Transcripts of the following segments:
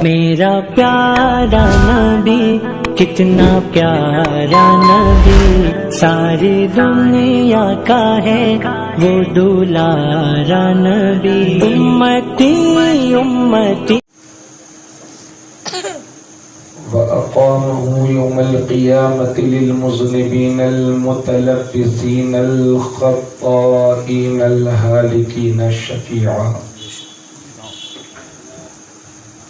میرا پیارا نبی کتنا پیارا نبی، ساری دنیا کا ہے وہ دلارا نبی، امتی امتی۔ وأقامه يوم القيامة للمذنبين المتلبسين الخطائين الهالكين الشفيعا،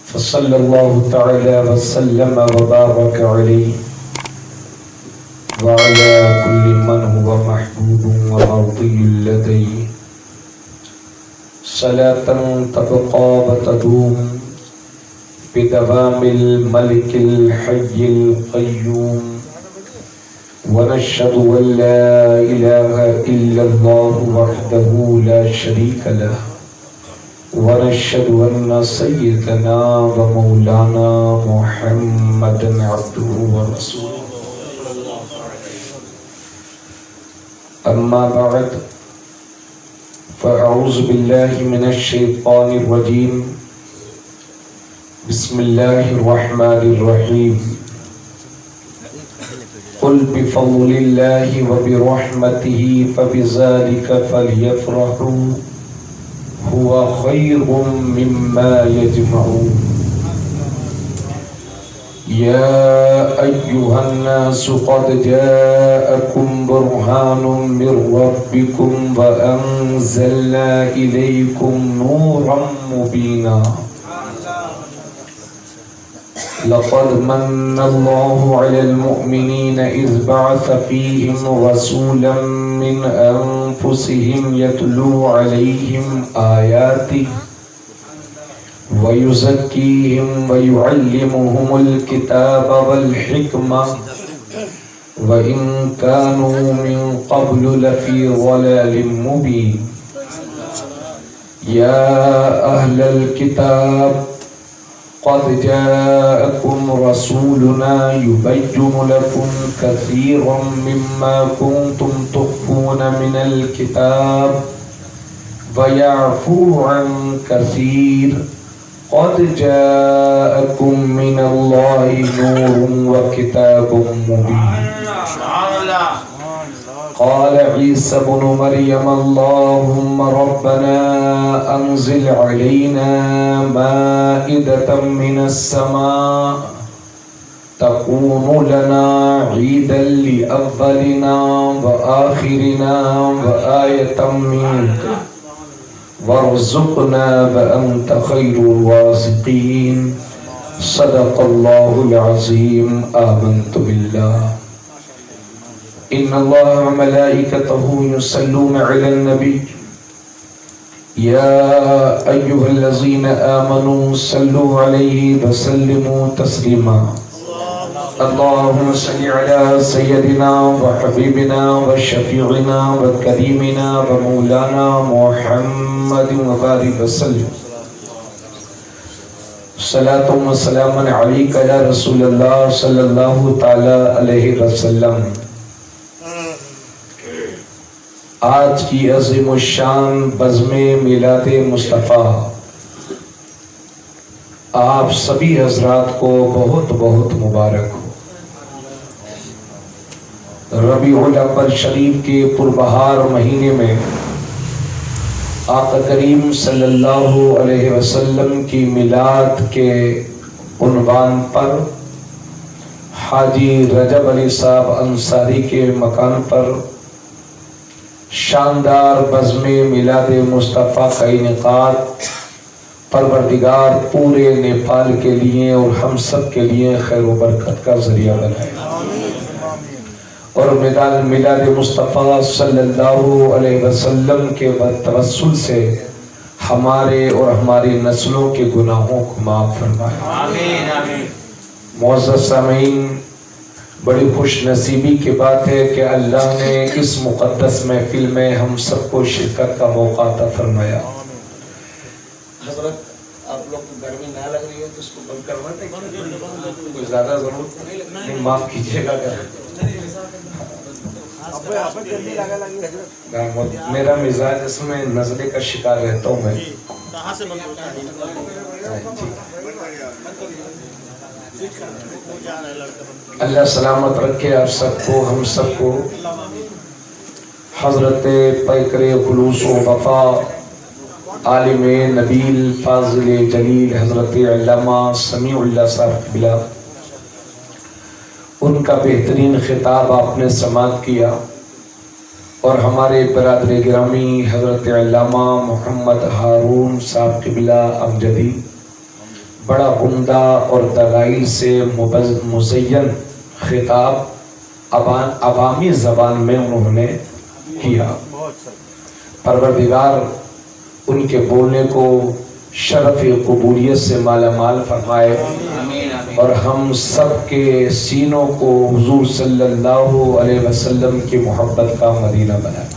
فصلى الله تعالى وسلم وبارك عليه وعلى كل من هو محبوب ومرضي لديه، صلاة تبقى وتدوم بدوام الملك الحي القيوم، ونشهد أن لا إله إلا الله وحده لا شريك له، ونشهد أن سيدنا ومولانا محمدا عبده ورسوله، أما بعد، فأعوذ بالله من الشيطان الرجيم، بسم الله الرحمن الرحيم، قل بفضل الله وبرحمته فبذلك فليفرحوا هو خير مما يجمعون، يا أيها الناس قد جاءكم برهان من ربكم وأنزلنا إليكم نورا مبينا، لقد من الله على المؤمنين إذ بعث فيهم رسولا من أنفسهم يتلو عليهم آياته ويزكيهم ويعلمهم الكتاب والحكمة وإن كانوا من قبل لفي ضلال مبين، يا أهل الكتاب قد جاءكم رسولنا يبين لكم كثيرا مما كنتم تخفون من الكتاب ويعفو عن كثير، قد جاءكم من الله نور وكتاب مبين، قال عيسى بن مريم اللهم ربنا أنزل علينا مائدة من السماء تكون لنا عيدا لأولنا وآخرنا وآية منك وارزقنا وأنت خير الرازقين، صدق الله العظيم، آمنت بالله إن الله وملائكته يصلون على النبي يا أيها الذين آمنوا صلوا عليه وسلموا تسليما، اللهم صل على سيدنا وحبيبنا وشفيعنا وكريمنا ومولانا محمد وبارك وسلم، صلاة وسلام عليك يا رسول الله صلى الله تعالى عليه وسلم۔ آج کی عظیم الشان بزم میلاد مصطفیٰ آپ سبھی حضرات کو بہت بہت مبارک ہو۔ ربیع الاول شریف کے پربہار مہینے میں آقا کریم صلی اللہ علیہ وسلم کی میلاد کے عنوان پر حاجی رجب علی صاحب انصاری کے مکان پر شاندار بزم میلاد مصطفیٰ کا انعقاد پروردگار پورے نیپال کے لیے اور ہم سب کے لیے خیر و برکت کا ذریعہ بنائے، اور میلاد مصطفیٰ صلی اللہ علیہ وسلم کے توسل سے ہمارے اور ہماری نسلوں کے گناہوں کو معاف فرمائے۔ معزز سامعین، بڑی خوش نصیبی کی بات ہے کہ اللہ نے اس مقدس محفل میں ہم سب کو شرکت کا موقع عطا فرمایا۔ حضرت آپ لوگ کو گرمی نہ لگ رہی ہے تو اس کو بند کروا دیں، کوئی زیادہ ضرورت نہیں، معاف کیجیے گا۔ میرا مزاج اس میں نزلے کا شکار رہتا ہوں میں۔ اللہ سلامت رکھے آپ سب کو، ہم سب کو۔ حضرت پیکر خلوص و وفا عالم نبیل فاضل جلیل حضرت علامہ سمیع اللہ صاحب قبلہ، ان کا بہترین خطاب آپ نے سماعت کیا، اور ہمارے برادر گرامی حضرت علامہ محمد ہارون صاحب قبلہ امجدی بڑا عمدہ اور دلائل سے مزین خطاب عوامی زبان میں انہوں نے کیا۔ پروردگار ان کے بولنے کو شرف قبولیت سے مالا مال فرمائے، اور ہم سب کے سینوں کو حضور صلی اللہ علیہ وسلم کی محبت کا مدینہ بنائے۔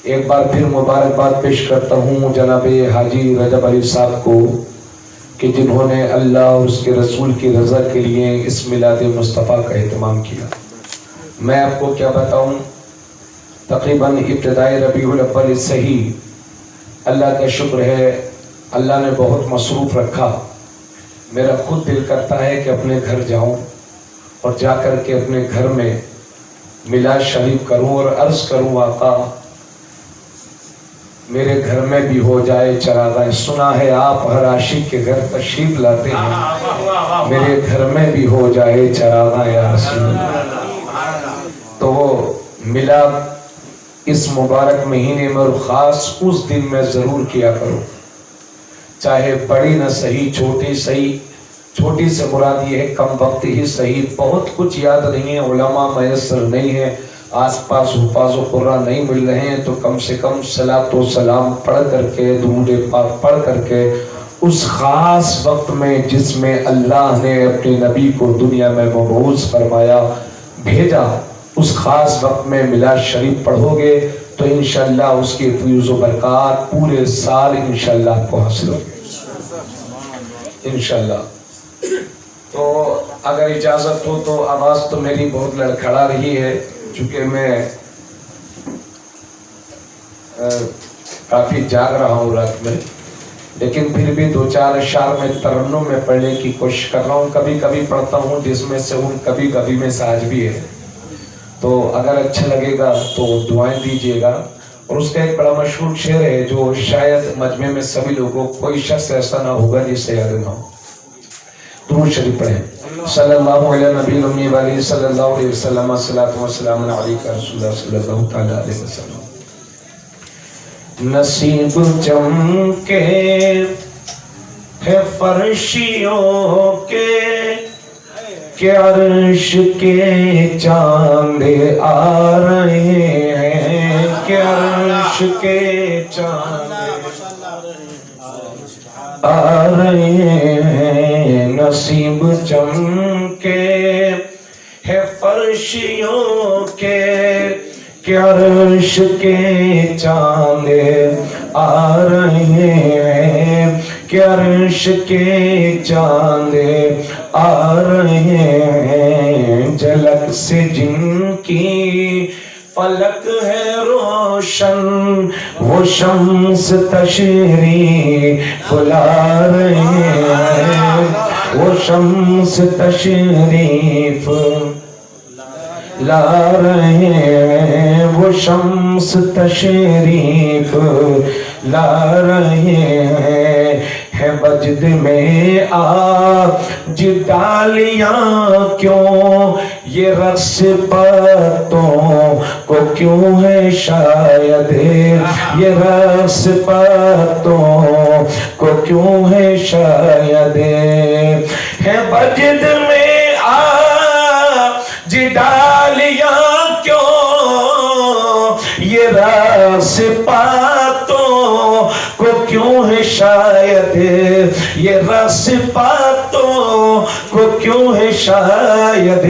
ایک بار پھر مبارکباد پیش کرتا ہوں جناب حاجی رجب علی صاحب کو کہ جنہوں نے اللہ اور اس کے رسول کی رضا کے لیے اس میلاد مصطفیٰ کا اہتمام کیا۔ میں آپ کو کیا بتاؤں، تقریباً ابتدائی ربیع الاول سے ہی اللہ کا شکر ہے، اللہ نے بہت مصروف رکھا۔ میرا خود دل کرتا ہے کہ اپنے گھر جاؤں اور جا کر کے اپنے گھر میں میلاد شریف کروں اور عرض کروں آقا میرے گھر میں بھی ہو جائے چراغاں۔ سنا ہے آپ ہر عاشق کے گھر تشریف لاتے ہیں، میرے گھر میں بھی ہو جائے چراغاں یا رسول اللہ۔ تو وہ میلاد اس مبارک مہینے میں اور خاص اس دن میں ضرور کیا کرو، چاہے بڑی نہ صحیح چھوٹی صحیح۔ چھوٹی سے مراد یہ ہے کم وقت ہی صحیح، بہت کچھ یاد نہیں ہے، علماء میسر نہیں ہے، آس پاس حفاظ و قرآن نہیں مل رہے ہیں، تو کم سے کم صلاۃ و سلام پڑھ کر کے، درود پاک پڑھ کر کے اس خاص وقت میں جس میں اللہ نے اپنے نبی کو دنیا میں مبعوث فرمایا بھیجا، اس خاص وقت میں میلاد شریف پڑھو گے تو انشاءاللہ اس کی فیض و برکات پورے سال انشاءاللہ آپ کو حاصل ہوگی انشاءاللہ۔ تو اگر اجازت ہو تو آواز تو میری بہت لڑکھڑا رہی ہے، چونکہ میں کافی جاگ رہا ہوں رات میں، لیکن پھر بھی دو چار اشعار میں ترنم میں پڑھنے کی کوشش کر رہا ہوں، کبھی کبھی پڑھتا ہوں جس میں سے ان کبھی کبھی میں سے آج بھی ہے، تو اگر اچھا لگے گا تو دعائیں دیجیے گا۔ اور اس کا ایک بڑا مشہور شعر ہے جو شاید مجمع میں سبھی لوگوں کوئی شخص ایسا نہ ہوگا جسے یاد نہ ہو۔ درود شریف پڑھیں۔ صلی اللہ علیہ نبی الامی وآلہ صلی اللہ علیہ وسلم، صلاۃ و سلام علیک رسول اللہ صلی اللہ تعالی علیہ وسلم۔ نصیب چمکے ہے فرشیوں کے کہ عرش کے چاند آ رہے ہیں، کہ عرش کے چاند آ رہے ہیں۔ نصیب چمکے ہے فرشیوں کے کہ عرش کے چاند آ رہے ہیں، کہ عرش کے چاند آ رہے ہیں۔ جھلک سے جن کی فلک ہے روشن، وہ شمس تشریف لا رہے ہیں، وہ شمس تشریف لا رہے ہیں، وہ شمس تشریف لا رہے ہیں۔ ہے وجد میں آج ڈالیاں کیوں، یہ رقص پتوں کو کیوں ہے شاید، یہ رقص پتوں کو کیوں ہے شاید۔ ہے وجد میں آج ڈالیاں کیوں، یہ رقص پتوں کو کیوں ہے شاید، یہ رقص پتوں کو کیوں ہے شاید۔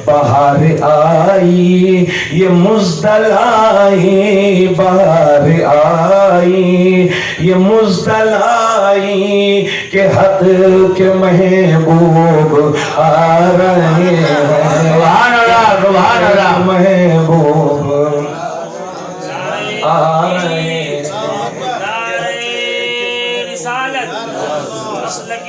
بہار آئی یہ مزدل آئی، بہار آئی یہ مزدل آئی، کہ حق کے محبوب آ رہے ہیں، سبحان اللہ سبحان اللہ، محبوب آ رہے ہیں۔ رسالت مسلک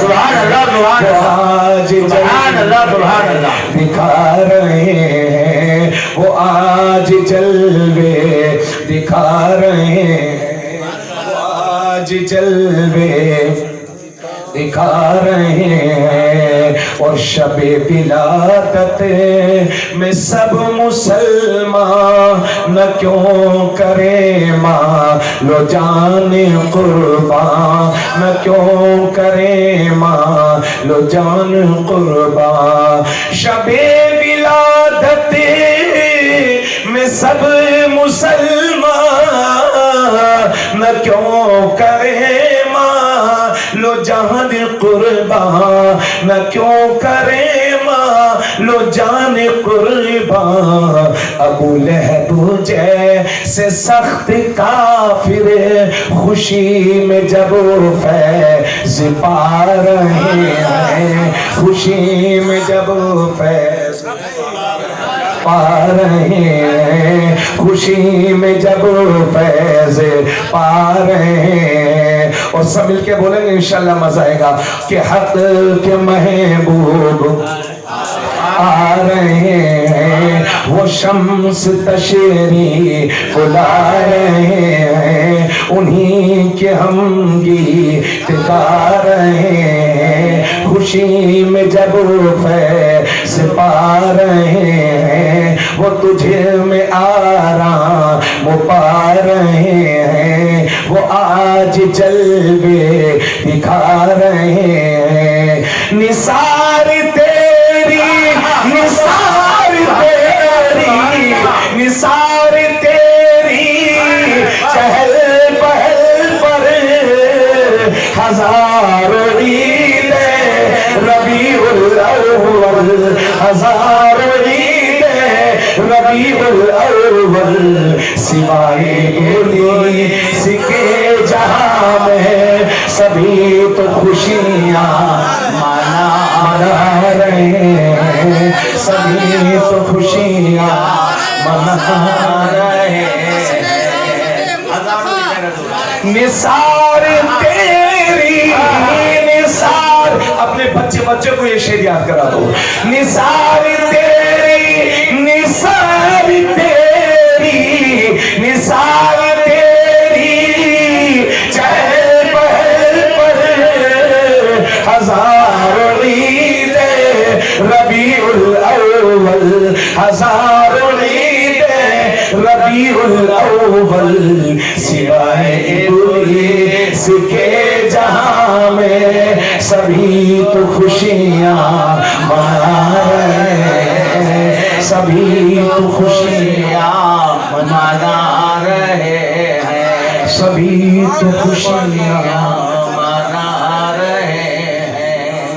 سبحان اللہ سبحان اللہ سبحان اللہ دکھا رہے ہیں وہ آج جلوے دکھا رہے ہیں وہ آج جلوے دکھا رہے ہیں اور شب ولادت میں سب مسلمان نہ کیوں کرے ماں لو جان قربان نہ کیوں کرے ماں لو جان قربان شب ولادت میں سب مسلمان نہ کیوں کرے لو جان قربان نہ کیوں کرے ماں لو جان قربان ابو لہب جیسے سخت کافر خوشی میں جب فیض پا رہے ہیں خوشی میں جب فیض پا رہے ہیں خوشی میں جب فیض پا رہے ہیں اور سب مل کے بولیں گے انشاءاللہ مزہ آئے گا کہ حق کے محبوب آ رہے ہیں وہ شمس تشریف لا رہے ہیں انہی کے ہم گیت گا رہے ہیں خوشی میں جب فیض پا رہے ہیں وہ تجھے میں آرام پا رہے ہیں وہ آج جلوے دکھا رہے ہیں نثار تیری نثار تیری نثار تیری چہل پہل پر ہزاروں عید ربیع الاول ہزاروں عید ربیع الاول سوائے ابلیس کے جہاں میں سبھی تو خوشیاں منا رہے ہیں سبھی تو خوشیاں منا رہے ہیں نثار تیری نثار اپنے بچے کو یہ شعر یاد کرا دو نثار تیری نثار تیری نثار تیری چہل پہل پر ہزار عید ربیع الاول ہزار عید ربیع الاول سوائے ابلیس کے جہاں میں سبھی تو خوشیاں منا رہے ہیں سبھی تو خوشیاں منا رہے ہیں سبھی تو خوشیاں منا رہے ہیں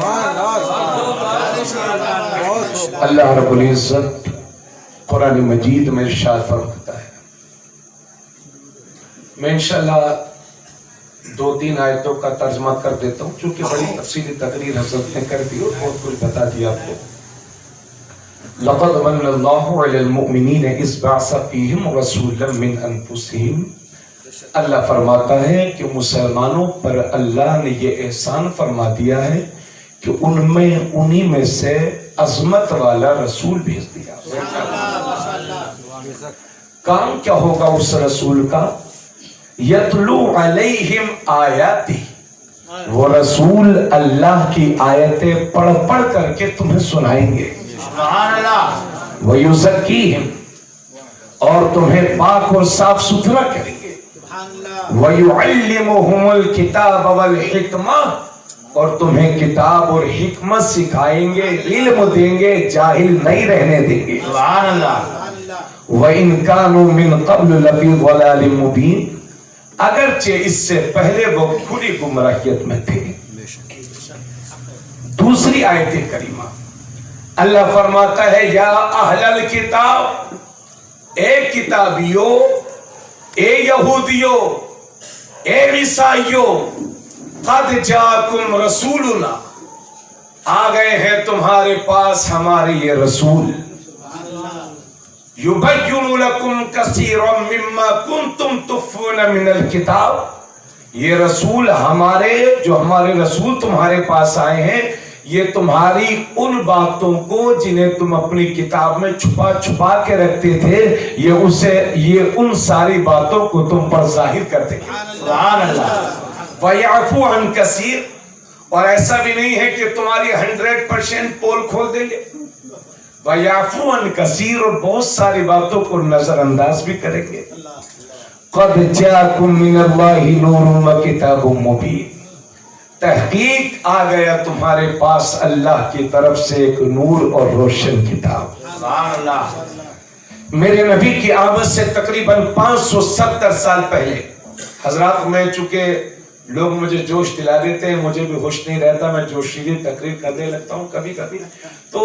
اللہ رب العزت قرآن مجید میں ارشاد فرماتا ہے میں انشاءاللہ 2-3 آیتوں کا ترجمہ کر دیتا ہوں چونکہ بڑی تفصیلی تقریر حضرت نے کر دی اور بہت کچھ بتا دیا آپ کو لقد من اللہ علی المؤمنین اذ بعث فیہم رسولا من انفسہم اللہ فرماتا ہے کہ مسلمانوں پر اللہ نے یہ احسان فرما دیا ہے کہ انہی میں سے عظمت والا رسول بھیج دیا کام کیا ہوگا اس رسول کا یتلو علیہم آیاتی وہ رسول اللہ کی آیتیں پڑھ پڑھ کر کے تمہیں سنائیں گے وَيُزَكِّيهِمْ اور تمہیں پاک اور صاف ستھرا کریں گے وَيُعَلِّمُهُمُ الْكِتَابَ وَالْحِكْمَةَ اور تمہیں کتاب اور حکمت سکھائیں گے علم دیں گے جاہل نہیں رہنے دیں گے وَإِنْ كَانُوا مِنْ قَبْلُ لَفِي ضَلَالٍ مُبِينٍ اگرچہ اس سے پہلے وہ کھلی گمراہیت میں تھے دوسری آیت کریمہ اللہ فرماتا ہے یا اہل الکتاب اے کتابیو اے یہودیو اے عیسائیو قد جاکم رسولنا آ گئے ہیں تمہارے پاس ہمارے یہ رسول یبین لکم کثیرا مما کنتم تخفون من الکتاب یہ رسول ہمارے جو ہمارے رسول تمہارے پاس آئے ہیں یہ تمہاری ان باتوں کو جنہیں تم اپنی کتاب میں چھپا چھپا کے رکھتے تھے یہ ان ساری باتوں کو تم پر ظاہر کرتے ہیں. سبحان اللہ. وَيَعْفُو عَنْ كَثِيرٍ. اور ایسا بھی نہیں ہے کہ تمہاری 100% پول کھول دیں گے. وَيَعْفُو عَنْ كَثِيرٍ. اور بہت ساری باتوں کو نظر انداز بھی کریں گے. قَدْ جَاءَكُم مِّنَ اللَّهِ نُورٌ وَكِتَابٌ مُّبِينٌ. تحقیق آ گیا تمہارے پاس اللہ کی طرف سے ایک نور اور روشن کتاب. سبحان اللہ. میرے نبی کی آمد سے تقریباً 570 سال پہلے. حضرات میں چونکہ لوگ مجھے جوش دلا دیتے ہیں مجھے بھی ہوش نہیں رہتا میں جوشیلی تقریر کرنے لگتا ہوں کبھی کبھی. تو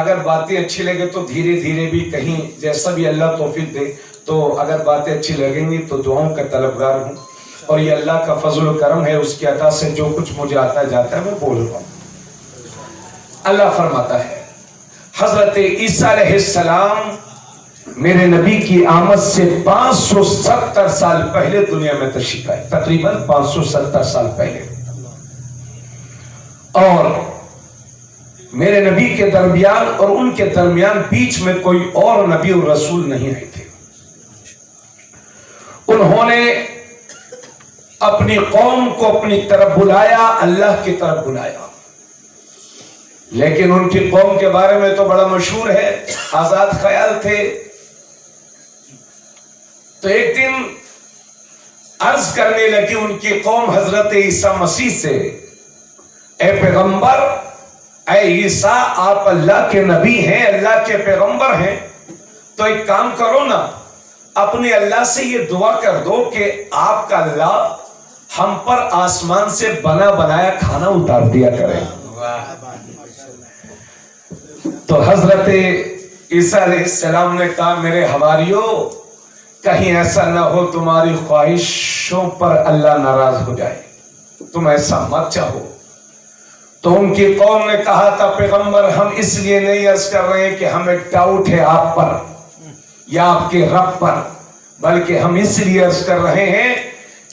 اگر باتیں اچھی لگے تو دھیرے دھیرے بھی کہیں جیسا بھی اللہ توفیق دے تو اگر باتیں اچھی لگیں گی تو دعاؤں کا طلبگار ہوں اور یہ اللہ کا فضل و کرم ہے اس کی عطا سے جو کچھ مجھے آتا جاتا ہے میں بول رہا ہوں. اللہ فرماتا ہے حضرت عیسیٰ علیہ السلام میرے نبی کی آمد سے 570 سال پہلے دنیا میں تشریف آئے. تقریباً 570 سال پہلے. اور میرے نبی کے درمیان اور ان کے درمیان بیچ میں کوئی اور نبی اور رسول نہیں آئے تھے. انہوں نے اپنی قوم کو اپنی طرف بلایا اللہ کی طرف بلایا. لیکن ان کی قوم کے بارے میں تو بڑا مشہور ہے آزاد خیال تھے. تو ایک دن عرض کرنے لگی ان کی قوم حضرت عیسیٰ مسیح سے اے پیغمبر اے عیسیٰ آپ اللہ کے نبی ہیں اللہ کے پیغمبر ہیں تو ایک کام کرو نا اپنے اللہ سے یہ دعا کر دو کہ آپ کا اللہ ہم پر آسمان سے بنا بنایا کھانا اتار دیا کرے. تو حضرت عیسیٰ علیہ السلام نے کہا میرے حواریوں کہیں ایسا نہ ہو تمہاری خواہشوں پر اللہ ناراض ہو جائے تم ایسا مت چاہو. تو ان کی قوم نے کہا تھا پیغمبر ہم اس لیے نہیں عرض کر رہے ہیں کہ ہمیں ڈاؤٹ ہے آپ پر یا آپ کے رب پر بلکہ ہم اس لیے عرض کر رہے ہیں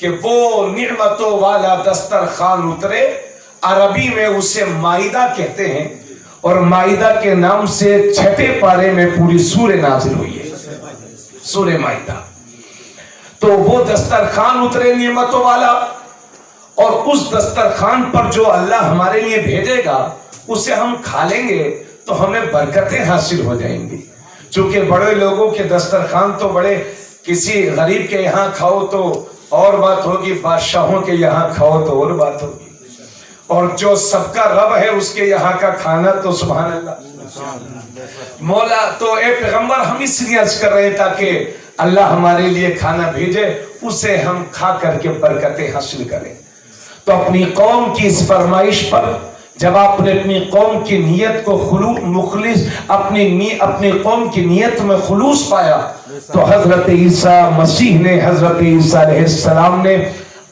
کہ وہ نعمتوں والا دسترخوان اترے. عربی میں اسے مائدہ کہتے ہیں اور مائدہ کے نام سے 6 پارے میں پوری سورہ نازل ہوئی ہے سورہ مائدہ. تو وہ دسترخوان اترے نعمتوں والا اور اس دسترخوان پر جو اللہ ہمارے لیے بھیجے گا اسے ہم کھا لیں گے تو ہمیں برکتیں حاصل ہو جائیں گی. چونکہ بڑے لوگوں کے دسترخوان تو بڑے کسی غریب کے یہاں کھاؤ تو اور بات ہوگی بادشاہوں کے یہاں کھاؤ تو اور بات ہوگی اور جو سب کا رب ہے اس کے یہاں کا کھانا تو سبحان اللہ مولا. تو اے پیغمبر ہم اس لیے عرض کر رہے ہیں تاکہ اللہ ہمارے لیے کھانا بھیجے اسے ہم کھا کر کے برکتیں حاصل کریں. تو اپنی قوم کی اس فرمائش پر جب آپ نے اپنی قوم کی نیت کو مخلص اپنی قوم کی نیت میں خلوص پایا تو حضرت عیسیٰ مسیح نے حضرت عیسیٰ علیہ السلام نے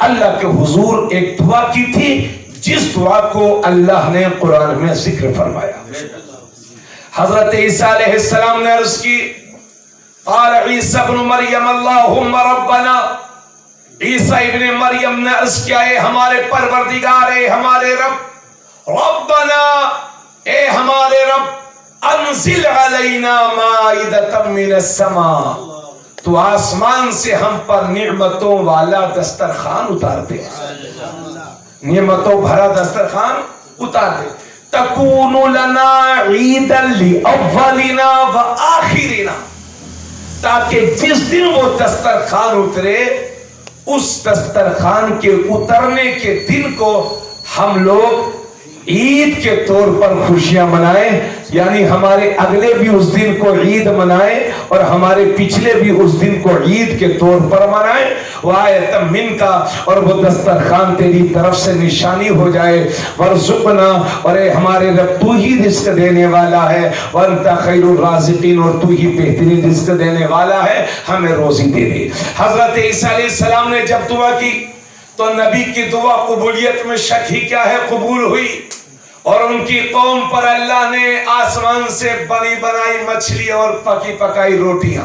اللہ کے حضور ایک دعا کی تھی جس دعا کو اللہ نے قرآن میں ذکر فرمایا. حضرت عیسیٰ علیہ السلام نے عرض کی قال عیسیٰ ابن مریم اللہم ربنا. عیسیٰ ابن مریم نے عرض کیا اے ہمارے پروردگار اے ہمارے رب ربنا اے ہمارے رب انزل علینا مائدۃ من السماء تو آسمان سے ہم پر نعمتوں والا دسترخوان اتار دے نعمتوں بھرا دسترخوان اتار دے. تکون لنا عیدا لاولنا وآخرنا تاکہ جس دن وہ دسترخوان اترے اس دسترخوان کے اترنے کے دن کو ہم لوگ عید کے طور پر خوشیاں منائیں یعنی ہمارے اگلے بھی اس دن کو عید منائیں اور ہمارے پچھلے بھی اس دن کو عید کے طور پر منائیں. وآیۃ منک اور وہ دسترخوان تیری طرف سے نشانی ہو جائے. ورزقنا اور اے ہمارے رب تو ہی رزق دینے والا ہے. وانت خیر الرازقین اور تو ہی بہترین رزق دینے والا ہے ہمیں روزی دے دے. حضرت عیسیٰ علیہ السلام نے جب دعا کی تو نبی کی دعا قبولیت میں شک ہی کیا ہے قبول ہوئی اور ان کی قوم پر اللہ نے آسمان سے بنی بنائی مچھلی اور پکی پکائی روٹیاں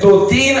2-3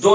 2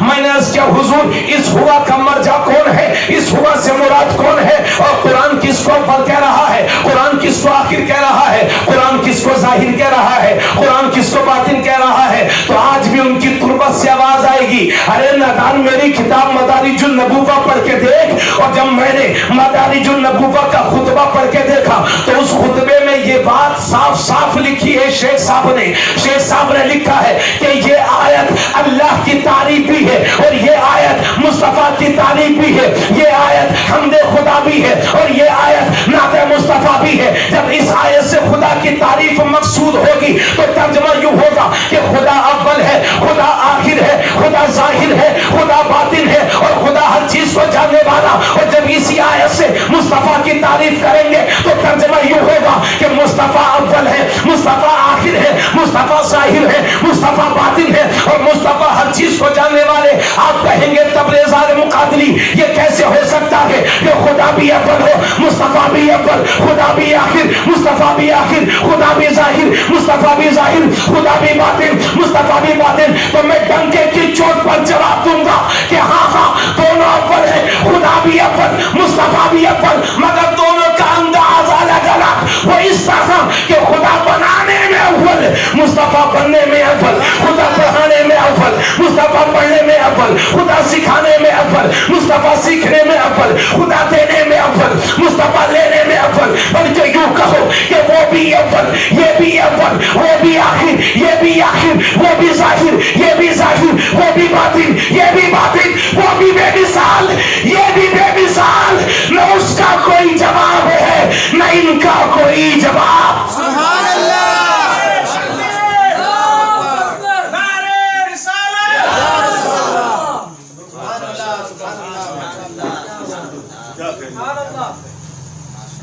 میں نے عرض کیا حضور اس ہوا کا مرجع کون ہے؟ اس ہوا سے مراد کون ہے؟ اور قرآن کس کو اول کہہ رہا ہے؟ قرآن کس کو آخر کہہ رہا ہے؟ قرآن کس کو ظاہر کہہ رہا ہے؟ قرآن کس کو باطن کہہ رہا ہے؟ تو آج بھی ان کی تربت سے آواز آئے گی، ارے نادان میری کتاب مدارج النبوہ پڑھ کے دیکھ. اور جب میں نے مدارج النبوہ کا خطبہ پڑھ کے دیکھا تو اس خطبے میں یہ بات صاف صاف لکھی ہے. شیخ صاحب نے لکھا ہے کہ یہ آیت اللہ کی تعریف بھی ہے اور یہ آیت مصطفیٰ کی تعریف بھی ہے، یہ آیت حمد خدا بھی ہے اور یہ آیت نعت مصطفیٰ بھی ہے. جب اس آیت سے خدا کی تعریف مقصود ہوگی تو ترجمہ یوں ہوگا کہ خدا اول ہے، خدا آخر ہے، خدا ظاہر ہے، خدا باطن ہے اور خدا ہر چیز کو جاننے والا. اور جب اسی آیت سے مصطفیٰ کی تعریف کریں گے تو ترجمہ یوں ہوگا کہ مصطفیٰ اول ہے، مصطفیٰ آخر ہے، مصطفیٰ ظاہر ہے، مصطفیٰ باطن ہے اور مصطفیٰ ہر چیز کو جاننے والے. آپ کہیں گے تبریزار مقادلی یہ کیسے ہو سکتا ہے کہ خدا بھی اول ہو، مصطفیٰ بھی اول، خدا بھی آخر، مصطفیٰ بھی آخر، خدا بھی ظاہر، مصطفیٰ بھی ظاہر، خدا بھی باطن، مصطفیٰ بھی باطن. تو میں ڈنکے کی چوٹ پر جواب دوں گا کہ ہاں دونوں اول ہے، خدا بھی اول، مصطفیٰ بھی اول، مگر دونوں کا انداز الگ الگ. وہ اس طرح کہ خدا بنانے میں اول، مصطفیٰ بننے میں اول، خدا پڑھانے میں اول، مصطفیٰ پڑھنے میں اول، خدا سکھانے میں اول، مصطفیٰ سیکھنے میں اول، خدا دینے میں اول، مصطفیٰ لینے میں اول. بلکہ یوں کہو کہ وہ بھی اول، یہ بھی اول، وہ بھی آخر، یہ بھی آخر، وہ بھی ظاہر، یہ بھی ظاہر، وہ بھی باطن، یہ بھی باطن، وہ بھی بے مثال، یہ بھی بے مثال. نہ اس کا کوئی جواب ہے نہ ان کا کوئی جواب. سبحان اللہ.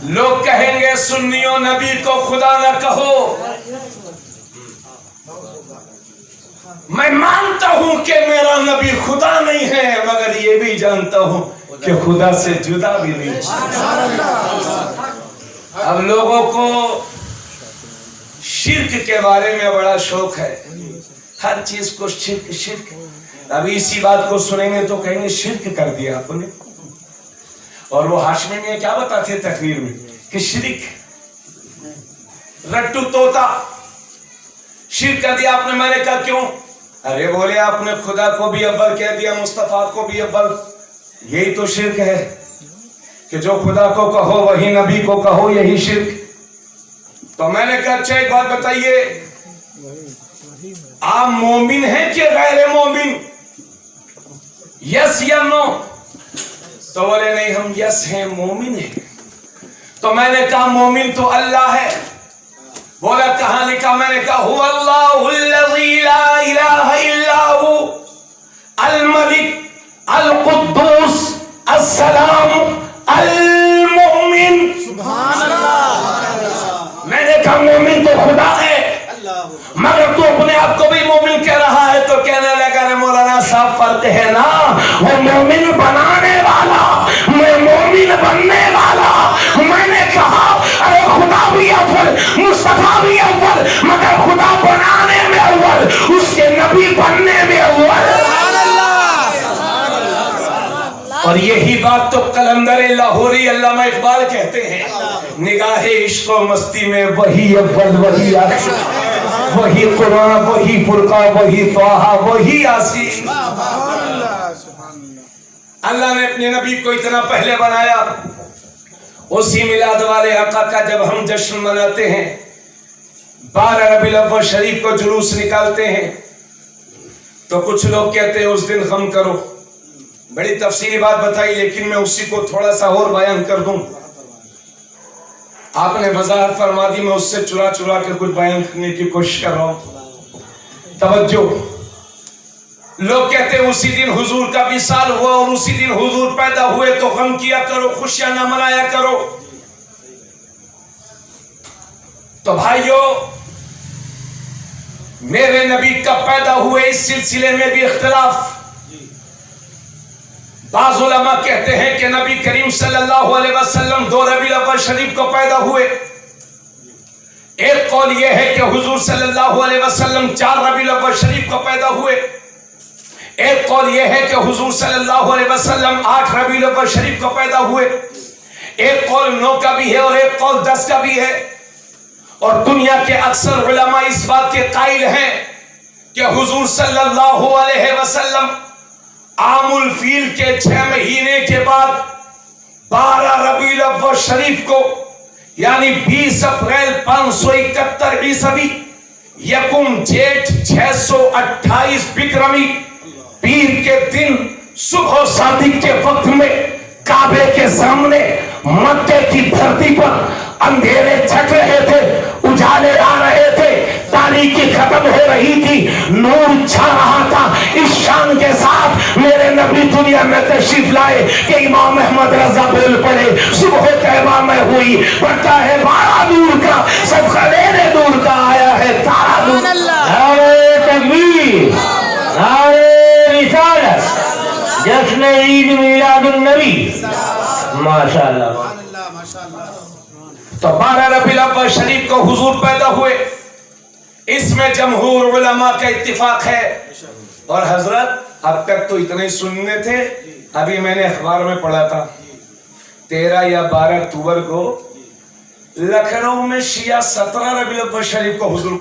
لوگ کہیں گے سنیوں نبی کو خدا نہ کہو. میں مانتا ہوں کہ میرا نبی خدا نہیں ہے مگر یہ بھی جانتا ہوں کہ خدا سے جدا بھی نہیں. اب لوگوں کو شرک کے بارے میں بڑا شوق ہے، ہر چیز کو شرک شرک. ابھی اسی بات کو سنیں گے تو کہیں گے شرک کر دیا آپ نے. اور وہ ہاشمی میں کیا بتاتے تقریر میں کہ شرک رٹو توتا شرک کر دیا آپ نے. میں نے کہا کیوں؟ ارے بولے آپ نے خدا کو بھی اول کہہ دیا، مصطفیٰ کو بھی اول. یہی تو شرک ہے کہ جو خدا کو کہو وہی نبی کو کہو، یہی شرک. تو میں نے کہا اچھا ایک بات بتائیے، آپ مومن ہیں کہ غیر مومن؟ یس یا نو؟ تو بولے نہیں ہم یس ہیں، مومن ہیں. تو میں نے کہا مومن تو اللہ ہے. بولا کہاں لکھا؟ میں نے کہا هو اللہ الذی لا الہ الا هو الملک القدوس السلام المؤمن. سبحان اللہ. میں نے کہا مومن تو خدا ہے مگر تو اپنے آپ کو بھی مومن کہہ رہا ہے. تو کہنے لگا رے مولانا صاحب فرق ہے نا، وہ مومن بنانے والا، میں مومن بننے والا. میں نے کہا ارے خدا بھی اول، مصطفیٰ بھی اول مگر خدا بنانے میں اول، اس کے نبی بننے میں اول. اور یہی بات تو قلندر لاہوری علامہ اقبال کہتے ہیں، نگاہ عشق و مستی میں وہی اول وہی آخر، وہی قرآن وہی فرقان وہی طٰہٰ وہی یاسین. اللہ نے اپنے نبی کو اتنا پہلے بنایا. اسی میلاد والے آقا کا جب ہم جشن مناتے ہیں، 12 ربیع الاول شریف کو جلوس نکالتے ہیں، تو کچھ لوگ کہتے ہیں اس دن غم کرو. بڑی تفصیلی بات بتائی لیکن میں اسی کو تھوڑا سا اور بیان کر دوں. آپ نے وضاحت فرما دی، میں اس سے چرا چرا کے کچھ بیان کرنے کی کوشش کر رہا ہوں. توجہ. لوگ کہتے ہیں اسی دن حضور کا وصال ہوا اور اسی دن حضور پیدا ہوئے تو غم کیا کرو، خوشیاں نہ منایا کرو. تو بھائیو میرے نبی کب پیدا ہوئے اس سلسلے میں بھی اختلاف. بعض علماء کہتے ہیں کہ نبی کریم صلی اللہ علیہ وسلم 2 ربیع الاول شریف کو پیدا ہوئے. ایک قول یہ ہے کہ حضور صلی اللہ علیہ وسلم 4 ربیع الاول شریف کو پیدا ہوئے. قول یہ ہے کہ حضور صلی اللہ علیہ وسلم 8 ربیع الاول شریف کو پیدا ہوئے، ایک قول 9 کا بھی ہے اور ایک قول 10 کا بھی ہے، اور دنیا کے اکثر علماء اس بات کے قائل ہیں کہ حضور صلی اللہ علیہ وسلم عام الفیل کے 6 مہینے کے بعد 12 ربیع الاول شریف کو یعنی 20 اپریل 571 عیسوی یکم جیٹھ 628 بکرمی پیر کے دن صبح و صادق کے وقت میں کعبے کے سامنے مکے کی دھرتی پر اندھیرے چھٹ رہے تھے، اجالے آ رہے تھے، تاریکی ختم ہو رہی تھی، نور چھا رہا تھا۔ اس شان کے ساتھ میرے نبی دنیا میں تشریف لائے کہ امام احمد رضا بول پڑے، صبح طیبہ میں ہوئی، بڑھتا ہے 12 دور کا، صدقہ لینے دور کا آیا ہے تارا دور۔ نعرہ تکبیر، نعرہ رسالت، جشن عید میلاد النبی، ماشاءاللہ۔ تو 12 ربیع الاول شریف کو حضور پیدا ہوئے، اس میں جمہور علماء کا اتفاق ہے۔ اور حضرت اب تک تو اتنے سننے تھے، ابھی میں نے اخبار میں پڑھا تھا 13 یا 12 اکتوبر کو لکھنؤ میں شیعہ 17 ربیع الاول شریف کو حضور